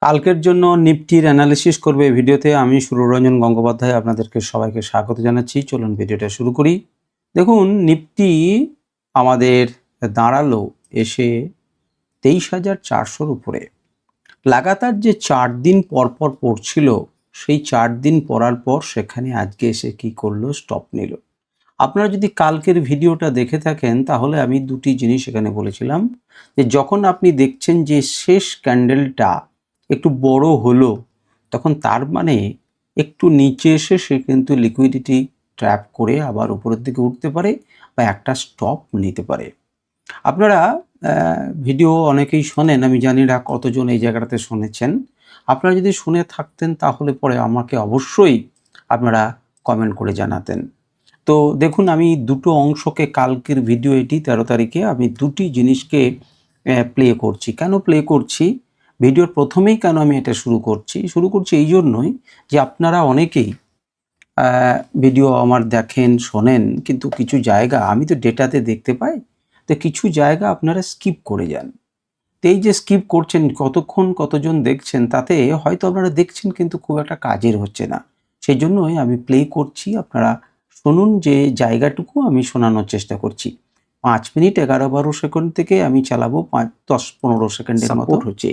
কালকের জন্য নিফটির অ্যানালিসিস করবে এই ভিডিওতে আমি সুররঞ্জন গঙ্গোপাধ্যায় আপনাদেরকে সবাইকে স্বাগত জানাচ্ছি। চলুন ভিডিওটা শুরু করি। দেখুন, নিফটি আমাদের দাঁড়ালো এসে 23,400-র উপরে। লাগাতার যে 4 দিন পরপর পড়ছিল, সেই 4 দিন পড়ার পর সেখানে আজকে এসে কি করলো, স্টপ নিল। আপনারা যদি কালকের ভিডিওটা দেখে থাকেন তাহলে আমি দুটি জিনিস এখানে বলেছিলাম যে যখন আপনি দেখছেন যে শেষ ক্যান্ডেলটা একটু বড় হলো, তখন তার মানে একটু নিচে এসে সে কিন্তু লিকুইডিটি ট্র্যাপ করে আবার উপরের দিকে উঠতে পারে বা একটা স্টপ নিতে পারে। আপনারা ভিডিও অনেকেই শোনেন, আমি জানি না কতজন এই জায়গাটাতে শুনেছেন। আপনারা যদি শুনে থাকতেন তাহলে পরে আমাকে অবশ্যই আপনারা কমেন্ট করে জানাতেন। তো দেখুন, আমি দুটো অংশকে, কালকের ভিডিও এটি 13 তারিখে আমি দুটি জিনিসকে প্লে করছি। কেন প্লে করছি, ভিডিওর প্রথমেই কেন আমি এটা শুরু করছি এই জন্যই যে আপনারা অনেকেই ভিডিও আমার দেখেন, শোনেন, কিন্তু কিছু জায়গা আমি তো ডেটাতে দেখতে পাই, তো কিছু জায়গা আপনারা স্কিপ করে যান। তো এই যে স্কিপ করছেন, কতজন দেখছেন, তাতে হয়তো আপনারা দেখছেন কিন্তু খুব একটা কাজের হচ্ছে না। সেই জন্যই আমি প্লে করছি, আপনারা শুনুন যে জায়গাটুকু আমি শোনানোর চেষ্টা করছি। 5 মিনিট 11-12 সেকেন্ড থেকে আমি চালাবো 10-15 সেকেন্ডের মতো হচ্ছে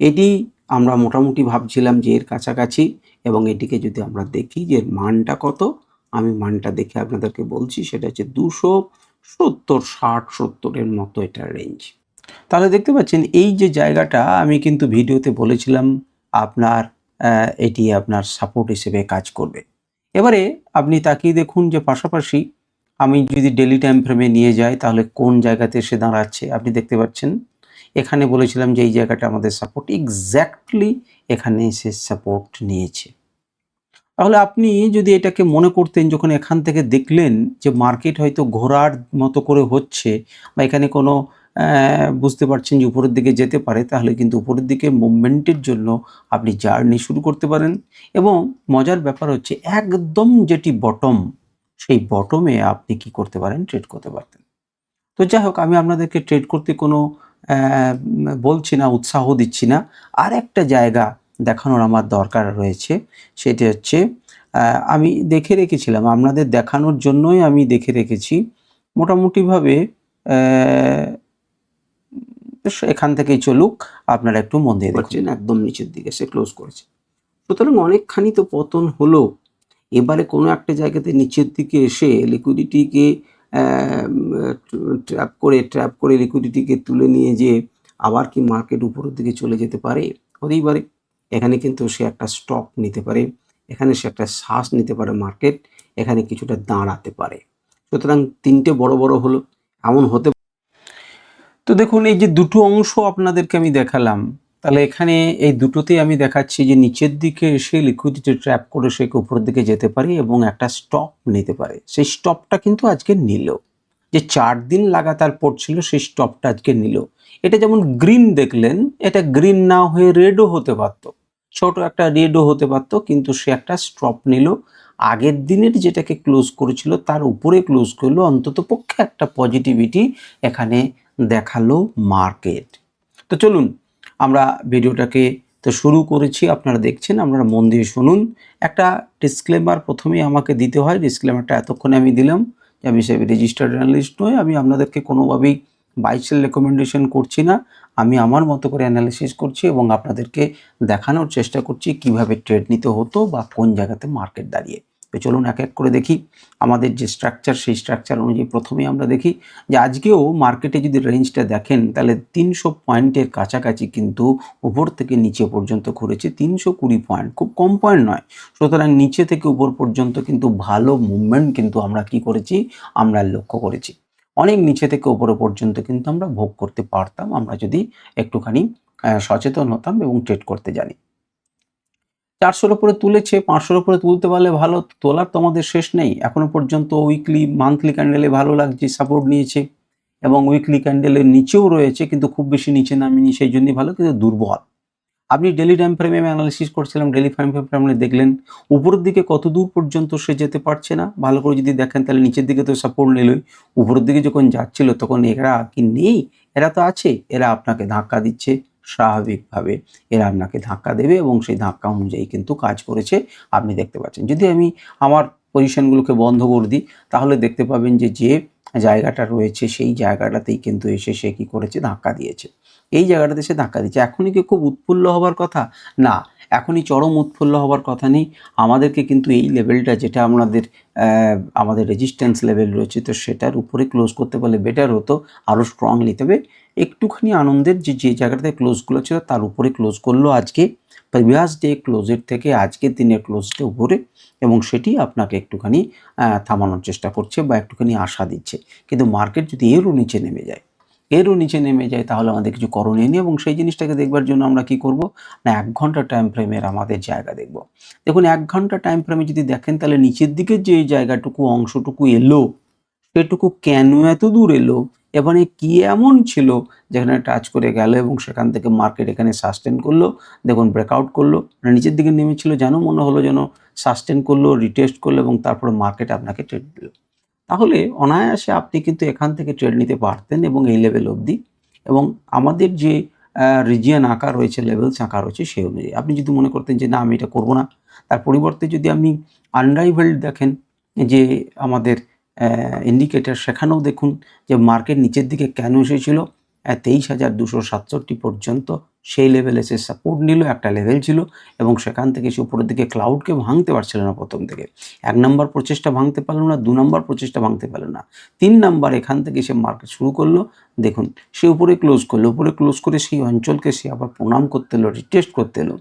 এটি আমরা মোটামুটি ভাবছিলাম যে এর কাছাকাছি, এবং এটিকে যদি আমরা দেখি যে এর মানটা কত, আমি মানটা দেখে আপনাদেরকে বলছি, সেটা হচ্ছে 270, 60-70-এর মতো এটার রেঞ্জ। তাহলে দেখতে পাচ্ছেন এই যে জায়গাটা আমি কিন্তু ভিডিওতে বলেছিলাম আপনার এটি আপনার সাপোর্ট হিসেবে কাজ করবে। এবারে আপনি তাকিয়ে দেখুন যে পাশাপাশি আমি যদি ডেলি টাইম ফ্রেমে নিয়ে যাই তাহলে কোন জায়গাতে এসে দাঁড়াচ্ছে আপনি দেখতে পাচ্ছেন। এখানে বলেছিলাম যে এই জায়গাটা আমাদের সাপোর্ট, এক্স্যাক্টলি এখানে এসে সাপোর্ট নিয়েছে। তাহলে আপনি যদি এটাকে মনে করতেন, যখন এখান থেকে দেখলেন যে মার্কেট হয়তো ঘোরার মতো করে হচ্ছে বা এখানে কোনো বুঝতে পারছেন যে উপরের দিকে যেতে পারে, তাহলে কিন্তু উপরের দিকে মুভমেন্টের জন্য আপনি জার্নি শুরু করতে পারেন। এবং মজার ব্যাপার হচ্ছে একদম যেটি বটম, সেই বটমে আপনি কি করতে পারেন, ট্রেড করতে পারতেন। তো যাই হোক, আমি আপনাদেরকে ট্রেড করতে কোনো বলছি না, উৎসাহ দিচ্ছি না। আর একটা জায়গা দেখানোর আমার দরকার রয়েছে, সেটি হচ্ছে আমি দেখে রেখেছিলাম, আপনাদের দেখানোর জন্যই আমি দেখে রেখেছি মোটামুটিভাবে। এখান থেকেই চলুক, আপনারা একটু মন দিয়ে দেখছেন, একদম নিচের দিকে সে ক্লোজ করেছে। সুতরাং অনেকখানি তো পতন হলো। এবারে কোনো একটা জায়গাতে নিচের দিকে এসে লিকুইডিটিকে ট্র্যাপ করে লিকুইডিটিকে তুলে নিয়ে যেয়ে আবার কি মার্কেট উপরের দিকে চলে যেতে পারে? হতেই পারে। এখানে কিন্তু সে একটা স্টপ নিতে পারে, এখানে সে একটা শ্বাস নিতে পারে, মার্কেট এখানে কিছুটা দাঁড়াতে পারে। সুতরাং তিনটে বড় বড় হলো, এমন হতে। তো দেখুন, এই যে দুটো অংশ আপনাদেরকে আমি দেখালাম, তাহলে এখানে এই দুটোতেই আমি দেখাচ্ছি যে নিচের দিকে এসে লিকুইডিটি ট্র্যাপ করে সে উপরের দিকে যেতে পারে এবং একটা স্টপ নিতে পারে। সেই স্টপটা কিন্তু আজকে নিল। যে 4 দিন লাগাতার পড়ছিল সেই স্টপটা আজকে নিল। এটা যেমন গ্রিন দেখলেন, এটা গ্রিন না হয়ে রেডও হতে পারত, ছোট একটা রেডও হতে পারত, কিন্তু সে একটা স্টপ নিল। আগের দিনের যেটাকে ক্লোজ করেছিল তার উপরে ক্লোজ করলো, অন্তত পক্ষে একটা পজিটিভিটি এখানে দেখালো মার্কেট। তো চলুন আমরা ভিডিওটাকে তো শুরু করেছি, আপনারা দেখছেন, আপনারা মন দিয়ে শুনুন। একটা ডিসক্লেমার প্রথমেই আমাকে দিতে হয়, ডিসক্লেমারটা এতক্ষণে আমি দিলাম যে আমি সে রেজিস্টার্ড অ্যানালিস্ট নই, আমি আপনাদেরকে কোনোভাবেই বাই সেল রেকমেন্ডেশন করছি না। আমি আমার মতো করে অ্যানালিসিস করছি এবং আপনাদেরকে দেখানোর চেষ্টা করছি কিভাবে ট্রেড নিতে হতো বা কোন জায়গাতে মার্কেট দাঁড়িয়ে। তো চলুন এক এক করে দেখি আমাদের যে স্ট্রাকচার, সেই স্ট্রাকচার অনুযায়ী প্রথমেই আমরা দেখি যে আজকেও মার্কেটে যদি রেঞ্জটা দেখেন তাহলে 300 পয়েন্টের কাছাকাছি কিন্তু উপর থেকে নিচে পর্যন্ত ঘুরেছে। 320 পয়েন্ট, খুব কম পয়েন্ট নয়। সুতরাং নিচে থেকে উপর পর্যন্ত কিন্তু ভালো মুভমেন্ট কিন্তু আমরা কি করেছি, আমরা লক্ষ্য করেছি। অনেক নিচে থেকে উপরে পর্যন্ত কিন্তু আমরা ভোগ করতে পারতাম, আমরা যদি একটুখানি সচেতন হতাম এবং ট্রেড করতে জানি। 400-র উপরে তুলেছে, 500-র উপরে তুলতে পারলে ভালো, তোলার তো আমাদের শেষ নেই। এখনো পর্যন্ত উইকলি, মান্থলি ক্যান্ডেলে ভালো লাগছে, সাপোর্ট নিয়েছে এবং উইকলি ক্যান্ডেলের নিচেও রয়েছে, কিন্তু খুব বেশি নিচে নামেনি, সেই জন্যই ভালো, কিন্তু দুর্বল। আপনি ডেলি টাইম ফ্রেমে আমি অ্যানালিসিস করছিলাম, ডেলি টাইম ফ্রেমে দেখলেন উপরের দিকে কত দূর পর্যন্ত সে যেতে পারছে না। ভালো করে যদি দেখেন তাহলে নিচের দিকে তো সাপোর্ট নিলই, উপরের দিকে যখন যাচ্ছিল তখন এরা কি নেই, এরা তো আছে, এরা আপনাকে ধাক্কা দিচ্ছে, স্বাভাবিকভাবে এরা আপনাকে ধাক্কা দেবে এবং সেই ধাক্কা অনুযায়ী কিন্তু কাজ করেছে আপনি দেখতে পাচ্ছেন। যদি আমি আমার পজিশনগুলোকে বন্ধ করে দিই তাহলে দেখতে পাবেন যে জায়গাটা রয়েছে সেই জায়গাটাতেই কিন্তু এসে সে কী করেছে, ধাক্কা দিয়েছে। এই জায়গাটাতে সে ধাক্কা দিচ্ছে। এখনই কি খুব উৎফুল্ল হবার কথা? না, এখনই চরম উৎফুল্ল হবার কথা নেই। আমাদেরকে কিন্তু এই লেভেলটা যেটা আমাদের রেজিস্ট্যান্স লেভেল রয়েছে, তো সেটার উপরে ক্লোজ করতে পারলে বেটার হতো, আরও স্ট্রংলি। তবে একটুখানি আনন্দের যে জায়গাটাতে ক্লোজগুলো ছিল তার উপরে ক্লোজ করলো আজকে, প্রিভিয়াস ডে ক্লোজের থেকে আজকের দিনের ক্লোজটা উপরে, এবং সেটি আপনাকে একটুখানি থামানোর চেষ্টা করছে বা একটুখানি আশা দিচ্ছে। কিন্তু মার্কেট যদি এরও নিচে নেমে যায় তাহলে আমাদের কিছু করণীয় নেই, এবং সেই জিনিসটাকে দেখবার জন্য আমরা কি করব না, 1 ঘন্টা টাইম ফ্রেমের আমাদের জায়গা দেখব। দেখুন 1 ঘন্টা টাইম ফ্রেমে যদি দেখেন তাহলে নিচের দিকে যে জায়গাটুকু অংশটুকু এলো সেটুকু কেন এত দূর এলো, এবারে কি এমন ছিল যেখানে টাচ করে গেল এবং সেখান থেকে মার্কেট এখানে সাস্টেন করলো, দেখুন ব্রেকআউট করলো, নিচের দিকে নেমেছিল, যেন মনে হলো যেন সাস্টেন করলো, রিটেস্ট করলো এবং তারপরে মার্কেট আপনাকে ট্রেড দিল। তাহলে অনায়াসে আপনি কিন্তু এখান থেকে ট্রেড নিতে পারতেন এবং এই লেভেল অবধি, এবং আমাদের যে রিজিয়ন আঁকা রয়েছে, লেভেলস আঁকা রয়েছে সেই অনুযায়ী আপনি যদি মনে করতেন যে না আমি এটা করবো না, তার পরিবর্তে যদি আপনি আনরাইভেলড দেখেন যে আমাদের ইন্ডিকেটার, সেখানেও দেখুন যে মার্কেট নিচের দিকে কেন এসেছিল 23,267 পর্যন্ত, সেই লেভেলে সে সাপোর্ট নিল, একটা লেভেল ছিল, এবং সেখান থেকে সে উপরের দিকে ক্লাউডকে ভাঙতে পারছিল না প্রথম থেকে। 1 নম্বর প্রচেষ্টা ভাঙতে পারলো না, 2 নম্বর প্রচেষ্টা ভাঙতে পারলো না, 3 নম্বর এখান থেকে সে মার্কেট শুরু করলো, দেখুন সে উপরে ক্লোজ করলো, উপরে ক্লোজ করে সেই অঞ্চলকে সে আবার প্রণাম করতে এলো, রিটেস্ট করতে এলো,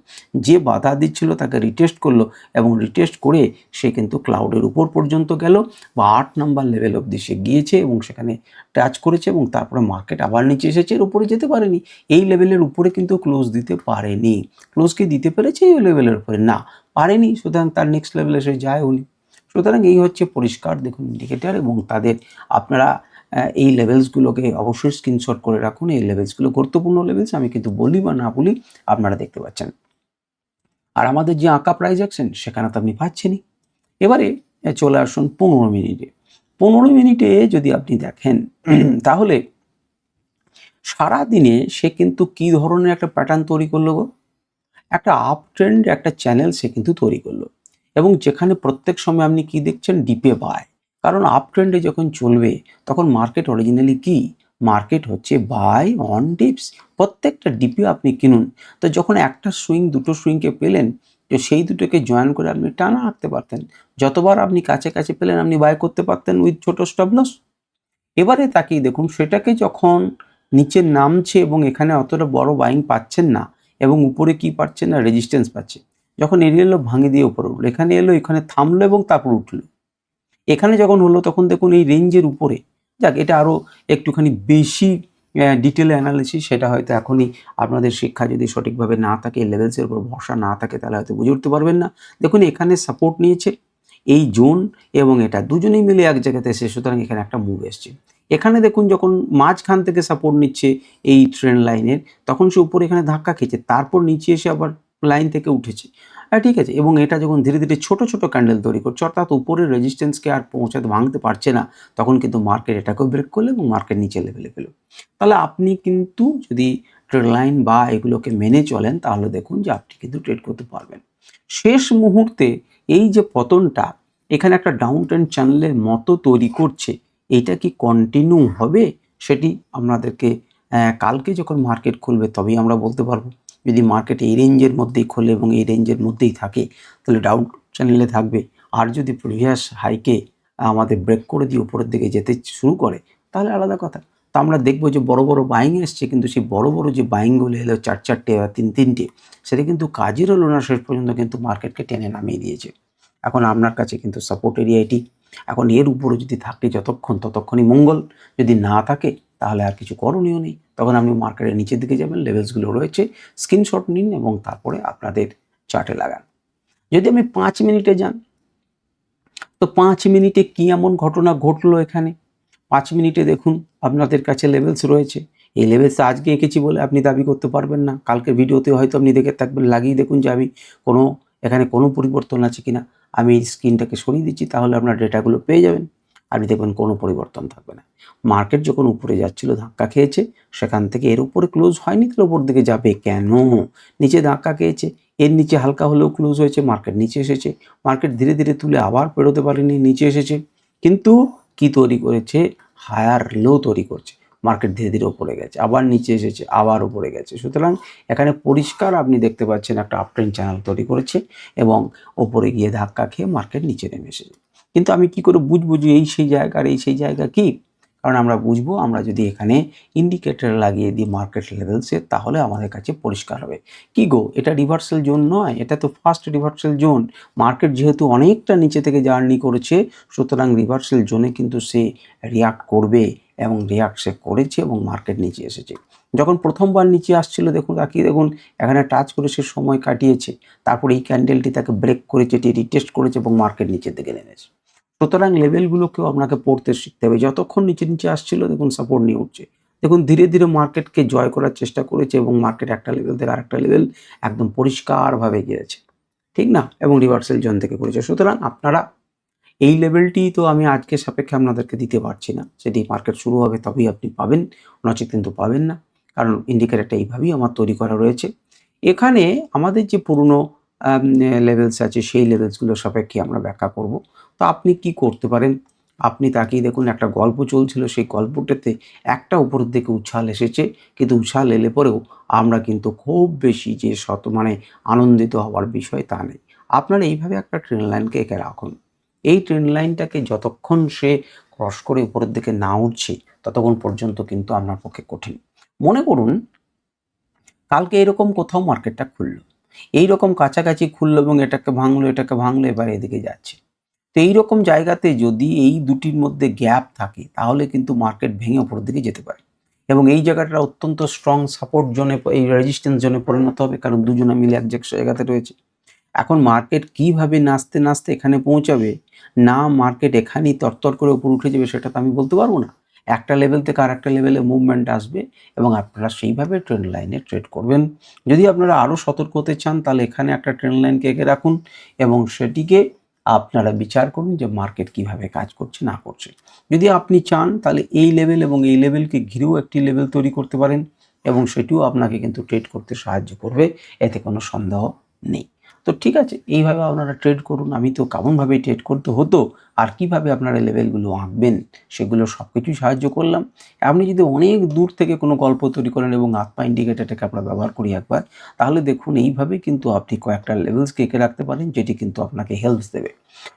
যে বাধা দিচ্ছিল তাকে রিটেস্ট করলো, এবং রিটেস্ট করে সে কিন্তু ক্লাউডের উপর পর্যন্ত গেল বা 8 নম্বর লেভেল অবধি সে গিয়েছে এবং সেখানে টাচ করেছে, এবং তারপরে মার্কেট আবার নিচে এসেছে, এর উপরে যেতে পারেনি, এই লেভেলের উপরে কিন্তু ক্লোজ দিতে পারেনি। ক্লোজ কি দিতে পেরেছে এই লেভেলের উপরে? না, পারেনি, সুতরাং তার নেক্সট লেভেলে সে যায়ওনি। সুতরাং এই হচ্ছে পরিষ্কার দেখুন ইন্ডিকেটার, এবং তাদের আপনারা এই লেভেলসগুলোকে অবশ্যই স্ক্রিনশট করে রাখুন। এই লেভেলসগুলো গুরুত্বপূর্ণ লেভেলস, আমি কিন্তু বলি বা না বলি আপনারা দেখতে পাচ্ছেন। আর আমাদের যে আঁকা প্রাইস অ্যাকশন সেখানে তো আপনি পাচ্ছেনই। এবারে চলে আসুন 15 মিনিটে। 15 মিনিটে যদি আপনি দেখেন তাহলে সারাদিনে সে কিন্তু কী ধরনের একটা প্যাটার্ন তৈরি করলো গো? একটা আপ ট্রেন্ড, একটা চ্যানেল সে কিন্তু তৈরি করলো, এবং যেখানে প্রত্যেক সময় আপনি কি দেখছেন, ডিপে বাই। কারণ আপ ট্রেন্ডে যখন চলবে তখন মার্কেট অরিজিনালি কি, মার্কেট হচ্ছে বাই অন ডিপস, প্রত্যেকটা ডিপে আপনি কিনুন। তো যখন একটা সুইং, দুটো সুইংকে পেলেন, তো সেই দুটোকে জয়েন করে আপনি টানা রাখতে পারতেন, যতবার আপনি কাছে কাছে পেলেন আপনি বাই করতে পারতেন উইথ ছোট স্টপ লস। এবারে তাকিয়ে দেখুন সেটাকে যখন নিচে নামছে এবং এখানে অতটা বড় বাইং পাচ্ছেন না, এবং উপরে কি পাচ্ছেন না, রেজিস্ট্যান্স পাচ্ছে, যখন এরিয়া এলো ভাঙে দিয়ে উপরে উঠলো, এখানে এলো, এখানে থামলো এবং তারপর উঠলো, এখানে যখন হলো তখন দেখুন এই রেঞ্জের উপরে, যাক এটা আরও একটুখানি বেশি ডিটেলে অ্যানালিসিস, সেটা হয়তো এখনই আপনাদের শিক্ষা যদি সঠিকভাবে না থাকে, লেভেলসের উপর ভরসা না থাকে, তাহলে হয়তো বুঝে উঠতে পারবেন না। দেখুন এখানে সাপোর্ট নিয়েছে এই জোন, এবং এটা দুজনেই মিলে এক জায়গাতে এসে, সুতরাং এখানে একটা মুভ এসছে। এখানে দেখুন যখন মাঝখান থেকে সাপোর্ট নিচ্ছে এই ট্রেন্ড লাইনের, তখন সে উপরে এখানে ধাক্কা খেয়েছে, তারপর নিচে এসে আবার লাইন থেকে উঠেছে, ঠিক আছে, এবং এটা যখন ধীরে ধীরে ছোট ছোট ক্যান্ডেল তৈরি করছে, অর্থাৎ উপরের রেজিস্ট্যান্সকে আর ভাঙতে পারছে না, তখন কিন্তু মার্কেট এটাকেও ব্রেক করলো এবং মার্কেট নিচে লেভেলে পেল। তাহলে আপনি কিন্তু যদি ট্রেড লাইন বা এগুলোকে মেনে চলেন তাহলে দেখুন যে আপনি কিন্তু ট্রেড করতে পারবেন। শেষ মুহূর্তে এই যে পতনটা, এখানে একটা ডাউন ট্রেন্ড চ্যানেলের মতো তৈরি করছে, এইটা কি কন্টিনিউ হবে সেটি আপনাদেরকে কালকে যখন মার্কেট খুলবে তবেই আমরা বলতে পারবো। যদি মার্কেট এই রেঞ্জের মধ্যেই খোলে এবং এই রেঞ্জের মধ্যেই থাকে তাহলে ডাউন চ্যানেলে থাকবে, আর যদি প্রিভিয়াস হাইকে আমাদের ব্রেক করে দিয়ে উপরের দিকে যেতে শুরু করে তাহলে আলাদা কথা। তো আমরা দেখবো যে বড় বড় বাইং এসছে, কিন্তু সেই বড় বড় যে বাইংগুলো এলো 4-4টে বা 3-3টে, সেটা কিন্তু কাজের হলো না, শেষ পর্যন্ত কিন্তু মার্কেটকে টেনে নামিয়ে দিয়েছে। এখন আপনার কাছে কিন্তু সাপোর্ট এরিয়া এটি, এখন এর উপরে যদি থাকে ততক্ষণই মঙ্গল, যদি না থাকে তাহলে আর কিছু করণীয় নেই, তখন আপনি মার্কেটের নিচের দিকে যাবেন, লেভেলসগুলো রয়েছে, স্ক্রিনশট নিন এবং তারপরে আপনাদের চার্টে লাগান। যদি আমি 5 মিনিটে যান, তো 5 মিনিটে কী এমন ঘটনা ঘটলো এখানে? 5 মিনিটে দেখুন আপনাদের কাছে লেভেলস রয়েছে, এই লেভেলস আজকে এঁকেছি বলে আপনি দাবি করতে পারবেন না, কালকের ভিডিওতে হয়তো আপনি দেখে থাকবেন, লাগিয়ে দেখুন যে আমি এখানে কোনো পরিবর্তন আছে কিনা। আমি স্ক্রিনটাকে সরিয়ে দিচ্ছি, তাহলে আপনার ডেটাগুলো পেয়ে যাবেন। আপনি দেখবেন কোনো পরিবর্তন থাকবে না। মার্কেট যখন উপরে যাচ্ছিল ধাক্কা খেয়েছে, সেখান থেকে এর উপরে ক্লোজ হয়নি, তাহলে উপর দিকে যাবে কেন? নিচে ধাক্কা খেয়েছে, এর নিচে হালকা হলেও ক্লোজ হয়েছে, মার্কেট নিচে এসেছে, মার্কেট ধীরে ধীরে তুলে আবার পেরোতে পারেনি, নিচে এসেছে, কিন্তু কি তৈরি করেছে? হায়ার লো তৈরি করছে। মার্কেট ধীরে ধীরে উপরে গেছে, আবার নিচে এসেছে, আবার উপরে গেছে। সুতরাং এখানে পরিষ্কার আপনি দেখতে পাচ্ছেন একটা আপট্রেন্ড চ্যানেল তৈরি করেছে এবং ওপরে গিয়ে ধাক্কা খেয়ে মার্কেট নিচে নেমে এসেছে। কিন্তু আমি কি করে বুঝবো যে এই সেই জায়গা আর এই সেই জায়গা কি? কারণ আমরা বুঝবো, আমরা যদি এখানে ইন্ডিকেটর লাগিয়ে দিই মার্কেট লেভেলসে, তাহলে আমাদের কাছে পরিষ্কার হবে। কি গো, এটা রিভার্সাল জোন নয়, এটা তো ফার্স্ট রিভার্সাল জোন। মার্কেট যেহেতু অনেকটা নিচে থেকে জার্নি করেছে, সুতরাং রিভার্সাল জোনে কিন্তু সে রিয়াক্ট করবে এবং রিয়াক্ট সে করেছে এবং মার্কেট নিচে এসেছে। যখন প্রথমবার নিচে আসছিল, দেখুন তাকিয়ে দেখুন, এখানে টাচ করে সে সময় কাটিয়েছে, তারপর এই ক্যান্ডেলটি তাকে ব্রেক করেছে, এটি রিটেস্ট করেছে এবং মার্কেট নিচের দিকে নেমেছে। সুতরাং লেভেলগুলোকেও আপনাকে পড়তে শিখতে হবে। যতক্ষণ নিচে নিচে আসছিল, দেখুন সাপোর্ট নিয়ে উঠছে, দেখুন ধীরে ধীরে মার্কেটকে জয় করার চেষ্টা করেছে এবং মার্কেট একটা লেভেল থেকে আরেকটা লেভেল একদম পরিষ্কারভাবে গিয়েছে, ঠিক না? এবং রিভার্সাল জোন থেকে করেছে। সুতরাং আপনারা এই লেভেলটি তো আমি আজকে সাপেক্ষে আপনাদেরকে দিতে পারছি না, সেটি মার্কেট শুরু হবে তবেই আপনি পাবেন, নচেত কিন্তু পাবেন না। কারণ ইন্ডিকেটরটা এইভাবেই আমার তৈরি করা রয়েছে। এখানে আমাদের যে পুরনো লেভেলস আছে, সেই লেভেলসগুলো সাপেক্ষে আমরা ব্যাখ্যা করব। তো আপনি কি করতে পারেন? আপনি তাকিয়ে দেখুন, একটা গল্প চলছিল, সেই গল্পটাতে একটা উপরের দিকে উচ্ছাল এসেছে, কিন্তু উচ্ছাল এলে পরেও আমরা কিন্তু খুব বেশি যে আনন্দিত হওয়ার বিষয় তা নেই। আপনারা এইভাবে একটা ট্রেন লাইনকে এঁকে রাখুন। এই ট্রেন লাইনটাকে যতক্ষণ সে ক্রস করে উপরের দিকে না উঠছে, ততক্ষণ পর্যন্ত কিন্তু আপনার পক্ষে কঠিন। মনে করুন কালকে এরকম কোথাও মার্কেটটা খুললো, এইরকম কাছাকাছি খুললো এবং এটাকে ভাঙলো, এটাকে ভাঙলো, এবার এদিকে যাচ্ছে। তো এইরকম জায়গাতে যদি এই দুটির মধ্যে গ্যাপ থাকে, তাহলে কিন্তু মার্কেট ভেঙে উপরের দিকে যেতে পারে এবং এই জায়গাটা অত্যন্ত স্ট্রং সাপোর্ট জোনে, এই রেজিস্ট্যান্স জোনে পরিণত হবে, কারণ দুজনে মিলে এক জায়গাতে রয়েছে। এখন মার্কেট কিভাবে নাচতে নাচতে এখানে পৌঁছাবে, না মার্কেট এখানেই তরতর করে উপরে উঠে যাবে, সেটা তো আমি বলতে পারবো না। একটা লেভেল থেকে আর একটা লেভেলে মুভমেন্ট আসবে এবং আপনারা সেইভাবে ট্রেন্ড লাইনে ট্রেড করবেন। যদি আপনারা আরও সতর্ক হতে চান, তাহলে এখানে একটা ট্রেন্ড লাইনকে এঁকে রাখুন এবং সেটিকে আপনারা বিচার করুন যে মার্কেট কিভাবে কাজ করছে না করছে। যদি আপনি চান, তাহলে এই লেভেল এবং এই লেভেলকে ঘিরেও একটি লেভেল তৈরি করতে পারেন এবং সেটিও আপনাকে কিন্তু ট্রেড করতে সাহায্য করবে, এতে কোনো সন্দেহ নেই। তো ঠিক আছে, এইভাবে আপনারা ট্রেড করুন। আমি তো কেমনভাবেই ট্রেড করতে হতো, আর কিভাবে আপনারা লেভেলগুলো আঁকবেন সেগুলো সব কিছুই সাহায্য করলাম। আপনি যদি অনেক দূর থেকে কোনো গল্প তৈরি করেন এবং আত্মা ইন্ডিকেটরটাকে আমরা ব্যবহার করি একবার, তাহলে দেখুন এইভাবে কিন্তু আপনি কয়েকটা লেভেলসকে এঁকে রাখতে পারেন, যেটি কিন্তু আপনাকে হেল্পস দেবে।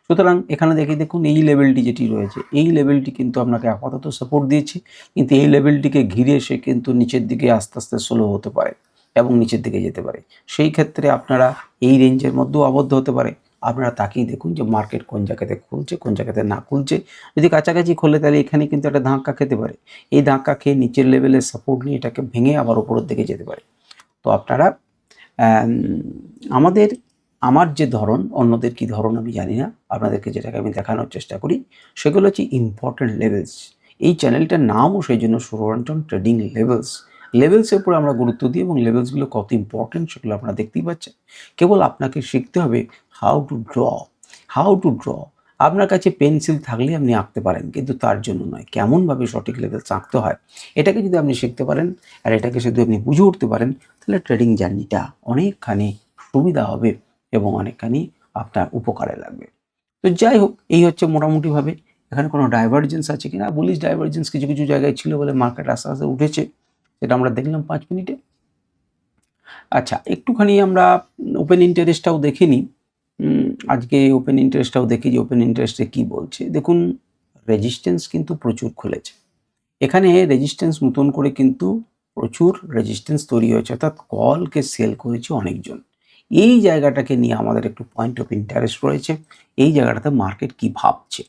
সুতরাং এখানে দেখুন এই লেভেলটি যেটি রয়েছে, এই লেভেলটি কিন্তু আপনাকে আপাতত সাপোর্ট দিয়েছে, কিন্তু এই লেভেলটিকে ঘিরে সে কিন্তু নিচের দিকে আস্তে আস্তে স্লো হতে পারে এবং নিচের দিকে যেতে পারে। সেই ক্ষেত্রে আপনারা এই রেঞ্জের মধ্যেও আবদ্ধ হতে পারে। আপনারা তাকিয়ে দেখুন যে মার্কেট কোন জায়গাতে খুলছে, কোন জায়গাতে না খুলছে। যদি কাছাকাছি খোলে, তাহলে এখানে কিন্তু একটা ধাক্কা খেতে পারে। এই ধাক্কা খেয়ে নিচের লেভেলের সাপোর্ট নিয়ে এটাকে ভেঙে আবার উপরের দিকে যেতে পারে। তো আপনারা আমাদের আমার যে ধরন, অন্যদের কি ধরন আমি জানি না, আপনাদেরকে যেটাকে আমি দেখানোর চেষ্টা করি সেগুলো হচ্ছে ইম্পর্টেন্ট লেভেলস। এই চ্যানেলটার নামও সেই জন্য সুররঞ্জন ট্রেডিং লেভেলস। লেভেলসের উপর আমরা গুরুত্ব দিই এবং লেভেলসগুলো কত ইম্পর্টেন্ট সেগুলো আপনারা দেখতেই পাচ্ছেন। কেবল আপনাকে শিখতে হবে how to draw. How to draw, আপনার কাছে পেন্সিল থাকলে আপনি আঁকতে পারেন, কিন্তু তার জন্য নয়, কেমনভাবে সঠিক লেভেলস আঁকতে হয় এটাকে যদি আপনি শিখতে পারেন আর এটাকে যদি আপনি বুঝে উঠতে পারেন, তাহলে ট্রেডিং জার্নিটা অনেকখানি সুবিধা হবে এবং অনেকখানি আপনার উপকারে লাগবে। তো যাই হোক, এই হচ্ছে মোটামুটিভাবে। এখানে কোনো ডাইভারজেন্স আছে কিনা, বুলিশ ডাইভারজেন্স কিছু কিছু জায়গায় ছিল বলে মার্কেট আস্তে আস্তে উঠেছে, সেটা আমরা দেখলাম 5 মিনিটে। আচ্ছা, একটুখানি আমরা ওপেন ইন্টারেস্টটাও দেখে নিই। আজকে ওপেন ইন্টারেস্টটাও দেখি যে ওপেন ইন্টারেস্টে কী বলছে। দেখুন, রেজিস্ট্যান্স কিন্তু প্রচুর খুলেছে। এখানে রেজিস্ট্যান্স নতুন করে কিন্তু প্রচুর রেজিস্ট্যান্স তৈরি হয়েছে, অর্থাৎ কলকে সেল করেছে অনেকজন। এই জায়গাটাকে নিয়ে আমাদের একটু পয়েন্ট অফ ইন্টারেস্ট রয়েছে। এই জায়গাটাতে মার্কেট কি ভাবছে,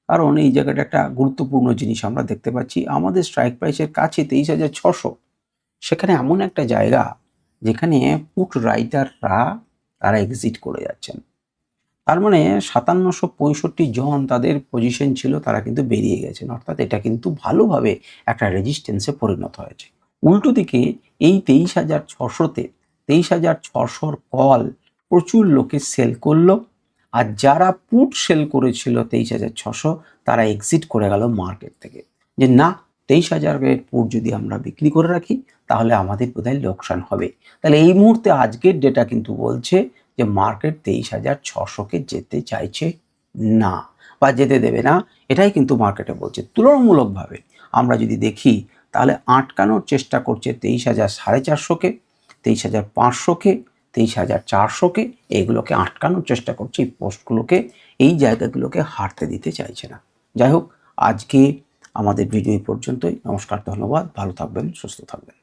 কারণ এই জায়গাটা একটা গুরুত্বপূর্ণ জিনিস আমরা দেখতে পাচ্ছি। আমাদের স্ট্রাইক প্রাইসের কাছে 23,600, সেখানে এমন একটা জায়গা যেখানে পুট রাইটাররা তারা এক্সিট করে যাচ্ছেন। তার মানে 5765 জন তাদের পজিশন ছিল, তারা কিন্তু বেরিয়ে গেছেন, অর্থাৎ এটা কিন্তু ভালোভাবে একটা রেজিস্ট্যান্সে পরিণত হয়েছে। উল্টো দিকে এই 23,600-তে 23,600 কল প্রচুর লোকে সেল করলো আর যারা পুট সেল করেছিল 23,600 তারা এক্সিট করে গেল মার্কেট থেকে, যে না 23,000-এর পুট যদি আমরা বিক্রি করে রাখি তাহলে আমাদের বোধহয় লোকসান হবে। তাহলে এই মুহূর্তে আজকের ডেটা কিন্তু বলছে যে মার্কেট 23,600-কে যেতে চাইছে না বা যেতে দেবে না, এটাই কিন্তু মার্কেটে বলছে। তুলনামূলকভাবে আমরা যদি দেখি তাহলে আটকানোর চেষ্টা করছে 23,450-কে, 23,500-কে, 23,400-কে, এইগুলোকে আটকানোর চেষ্টা করছে। এই পোস্টগুলোকে, এই জায়গাগুলোকে হারতে দিতে চাইছে না। যাই হোক, আজকে আমাদের ভিডিও এই পর্যন্তই। নমস্কার, ধন্যবাদ, ভালো থাকবেন, সুস্থ থাকবেন।